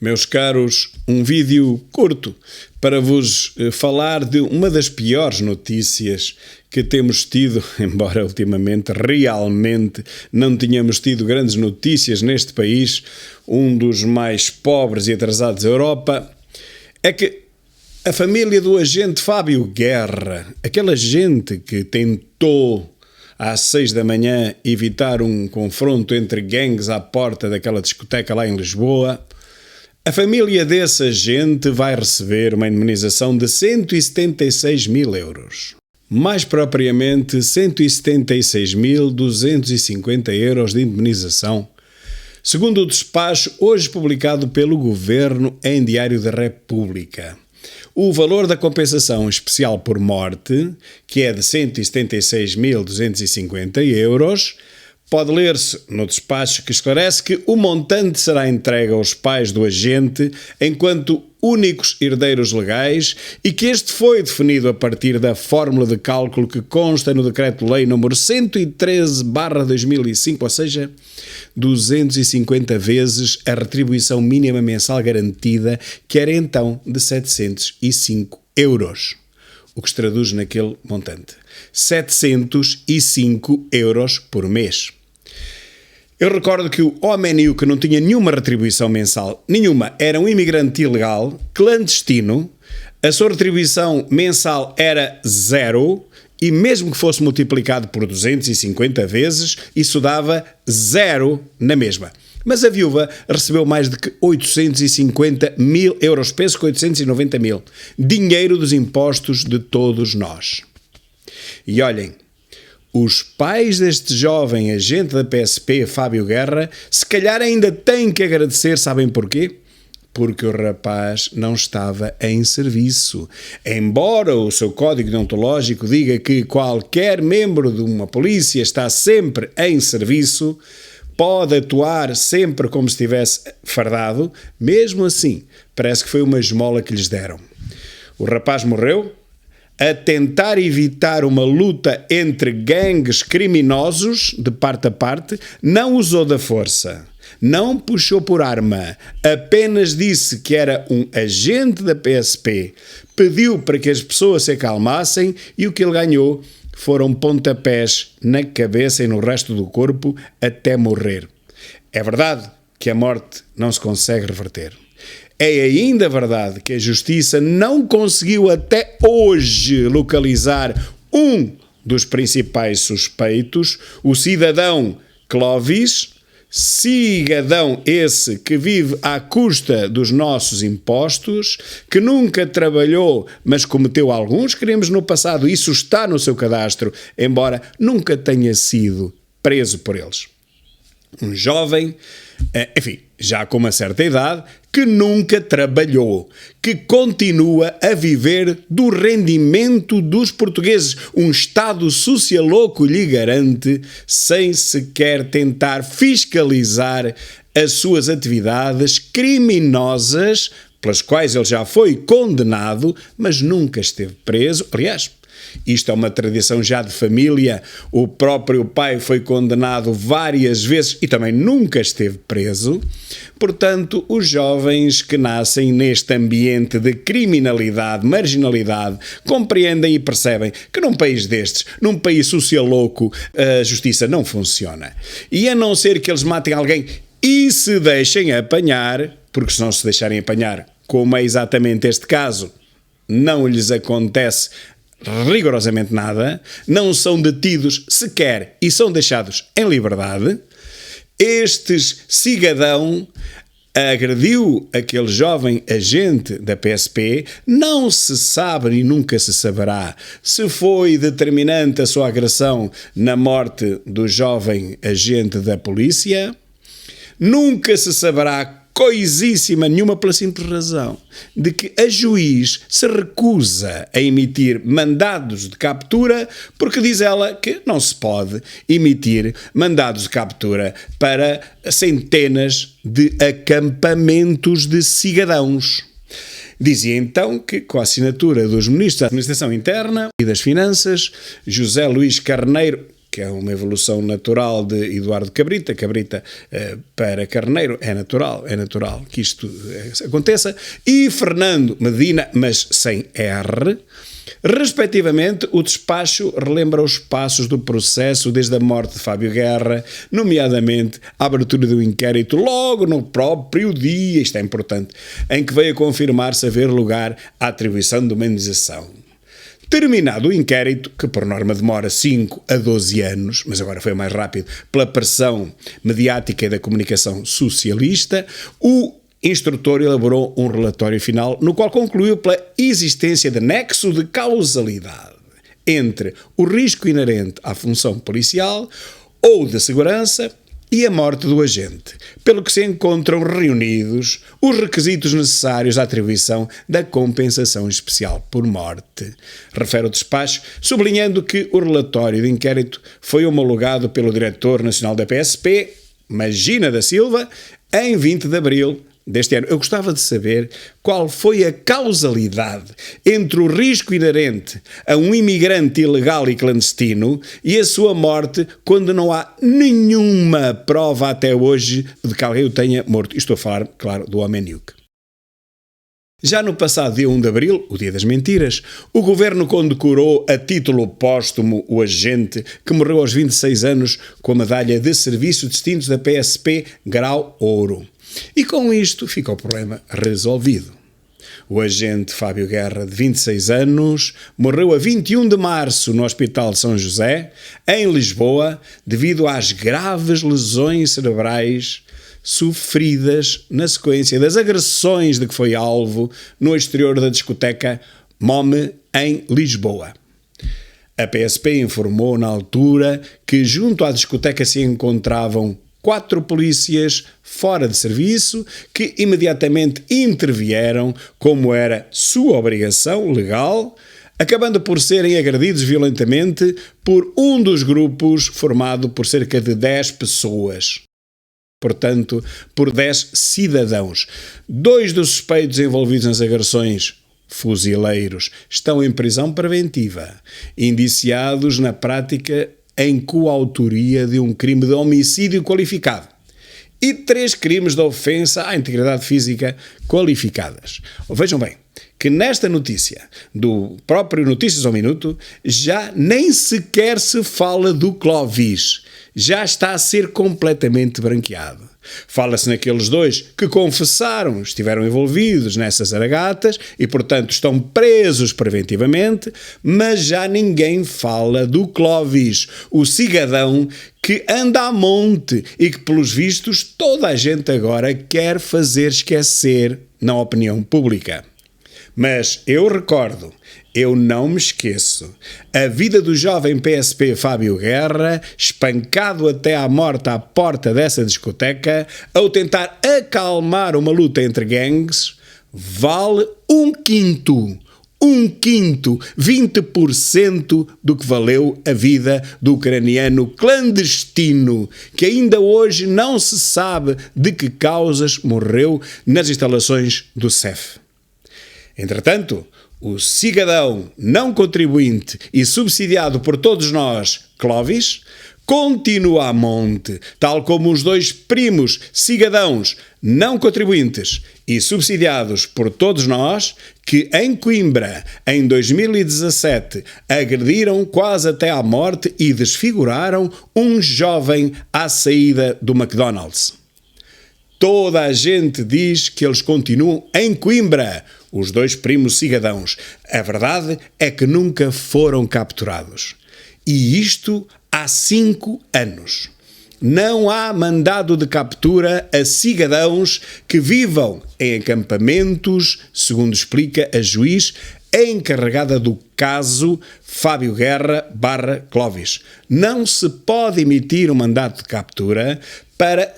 Meus caros, um vídeo curto para vos falar de uma das piores notícias que temos tido, embora ultimamente realmente não tenhamos tido grandes notícias neste país, um dos mais pobres e atrasados da Europa, é que a família do agente Fábio Guerra, aquela gente que tentou às 6 da manhã evitar um confronto entre gangues à porta daquela discoteca lá em Lisboa, a família desse agente vai receber uma indemnização de 176 mil euros. Mais propriamente, 176.250 euros de indemnização, segundo o despacho hoje publicado pelo Governo em Diário da República. O valor da compensação especial por morte, que é de 176.250 euros, pode ler-se no despacho que esclarece que o montante será entregue aos pais do agente enquanto únicos herdeiros legais e que este foi definido a partir da fórmula de cálculo que consta no Decreto-Lei nº 113/2005, ou seja, 250 vezes a retribuição mínima mensal garantida, que era então de 705 euros. O que se traduz naquele montante. 705 euros por mês. Eu recordo que o homem que não tinha nenhuma retribuição mensal, nenhuma, era um imigrante ilegal, clandestino, a sua retribuição mensal era zero e mesmo que fosse multiplicado por 250 vezes, isso dava zero na mesma. Mas a viúva recebeu mais de 850 mil euros, penso que 890 mil, dinheiro dos impostos de todos nós. E olhem, os pais deste jovem agente da PSP, Fábio Guerra, se calhar ainda têm que agradecer, sabem porquê? Porque o rapaz não estava em serviço. Embora o seu código deontológico diga que qualquer membro de uma polícia está sempre em serviço, pode atuar sempre como se estivesse fardado, mesmo assim, parece que foi uma esmola que lhes deram. O rapaz morreu a tentar evitar uma luta entre gangues criminosos, de parte a parte, não usou da força, não puxou por arma, apenas disse que era um agente da PSP, pediu para que as pessoas se acalmassem e o que ele ganhou foram pontapés na cabeça e no resto do corpo até morrer. É verdade que a morte não se consegue reverter. É ainda verdade que a Justiça não conseguiu até hoje localizar um dos principais suspeitos, o cidadão Clóvis, cidadão esse que vive à custa dos nossos impostos, que nunca trabalhou, mas cometeu alguns crimes no passado, isso está no seu cadastro, embora nunca tenha sido preso por eles. Um jovem, enfim, já com uma certa idade, que nunca trabalhou, que continua a viver do rendimento dos portugueses, um Estado socialoco lhe garante, sem sequer tentar fiscalizar as suas atividades criminosas, pelas quais ele já foi condenado, mas nunca esteve preso. Aliás, isto é uma tradição já de família, o próprio pai foi condenado várias vezes e também nunca esteve preso. Portanto, os jovens que nascem neste ambiente de criminalidade, marginalidade, compreendem e percebem que num país destes, num país socialoco, a justiça não funciona. E a não ser que eles matem alguém e se deixem apanhar, porque se não se deixarem apanhar, como é exatamente este caso, não lhes acontece rigorosamente nada, não são detidos sequer e são deixados em liberdade. Estes cidadão agrediu aquele jovem agente da PSP, não se sabe e nunca se saberá se foi determinante a sua agressão na morte do jovem agente da polícia, nunca se saberá coisíssima nenhuma pela simples razão de que a juiz se recusa a emitir mandados de captura porque diz ela que não se pode emitir mandados de captura para centenas de acampamentos de cidadãos. Dizia então que, com a assinatura dos ministros da Administração Interna e das Finanças, José Luís Carneiro que é uma evolução natural de Eduardo Cabrita, para Carneiro, é natural que isto aconteça, e Fernando Medina, mas sem R. Respectivamente, o despacho relembra os passos do processo desde a morte de Fábio Guerra, nomeadamente a abertura do inquérito logo no próprio dia, isto é importante, em que veio a confirmar-se haver lugar à atribuição de uma indenização. Terminado o inquérito, que por norma demora 5 a 12 anos, mas agora foi mais rápido pela pressão mediática e da comunicação socialista, o instrutor elaborou um relatório final no qual concluiu pela existência de nexo de causalidade entre o risco inerente à função policial ou de segurança e a morte do agente, pelo que se encontram reunidos os requisitos necessários à atribuição da compensação especial por morte. Refere o despacho, sublinhando que o relatório de inquérito foi homologado pelo diretor nacional da PSP, Magina da Silva, em 20 de abril deste ano. Eu gostava de saber qual foi a causalidade entre o risco inerente a um imigrante ilegal e clandestino e a sua morte, quando não há nenhuma prova até hoje de que alguém o tenha morto. Estou a falar, claro, do Homeniuk. Já no passado dia 1 de abril, o dia das mentiras, o governo condecorou a título póstumo o agente que morreu aos 26 anos com a medalha de Serviços Distintos da PSP Grau Ouro. E com isto fica o problema resolvido. O agente Fábio Guerra, de 26 anos, morreu a 21 de março no Hospital São José, em Lisboa, devido às graves lesões cerebrais sofridas na sequência das agressões de que foi alvo no exterior da discoteca MOME, em Lisboa. A PSP informou na altura que junto à discoteca se encontravam 4 polícias fora de serviço que imediatamente intervieram, como era sua obrigação legal, acabando por serem agredidos violentamente por um dos grupos formado por cerca de 10 pessoas. Portanto, por 10 cidadãos. 2 dos suspeitos envolvidos nas agressões, fuzileiros, estão em prisão preventiva, indiciados na prática em coautoria de um crime de homicídio qualificado e 3 crimes de ofensa à integridade física qualificadas. Vejam bem que nesta notícia, do próprio Notícias ao Minuto, já nem sequer se fala do Clovis, já está a ser completamente branqueado. Fala-se naqueles 2 que confessaram, estiveram envolvidos nessas zaragatas e, portanto, estão presos preventivamente, mas já ninguém fala do Clovis, o cigadão que anda a monte e que, pelos vistos, toda a gente agora quer fazer esquecer na opinião pública. Mas eu recordo, eu não me esqueço, a vida do jovem PSP Fábio Guerra, espancado até à morte à porta dessa discoteca, ao tentar acalmar uma luta entre gangues, vale 1/5, 20% do que valeu a vida do ucraniano clandestino, que ainda hoje não se sabe de que causas morreu nas instalações do CEF. Entretanto, o cigadão não contribuinte e subsidiado por todos nós, Clovis, continua a monte, tal como os 2 primos cigadãos não contribuintes e subsidiados por todos nós, que em Coimbra, em 2017, agrediram quase até à morte e desfiguraram um jovem à saída do McDonald's. Toda a gente diz que eles continuam em Coimbra, os 2 primos cigadãos. A verdade é que nunca foram capturados. E isto há 5 anos. Não há mandado de captura a cigadãos que vivam em acampamentos, segundo explica a juiz encarregada do caso Fábio Guerra / Clovis. Não se pode emitir um mandato de captura para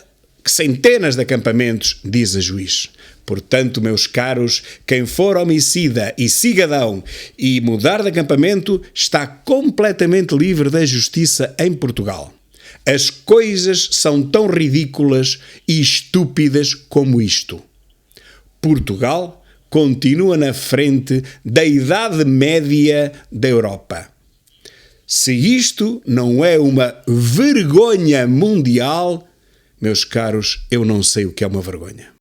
centenas de acampamentos, diz a juiz. Portanto, meus caros, quem for homicida e cigadão e mudar de acampamento está completamente livre da justiça em Portugal. As coisas são tão ridículas e estúpidas como isto. Portugal continua na frente da Idade Média da Europa. Se isto não é uma vergonha mundial, meus caros, eu não sei o que é uma vergonha.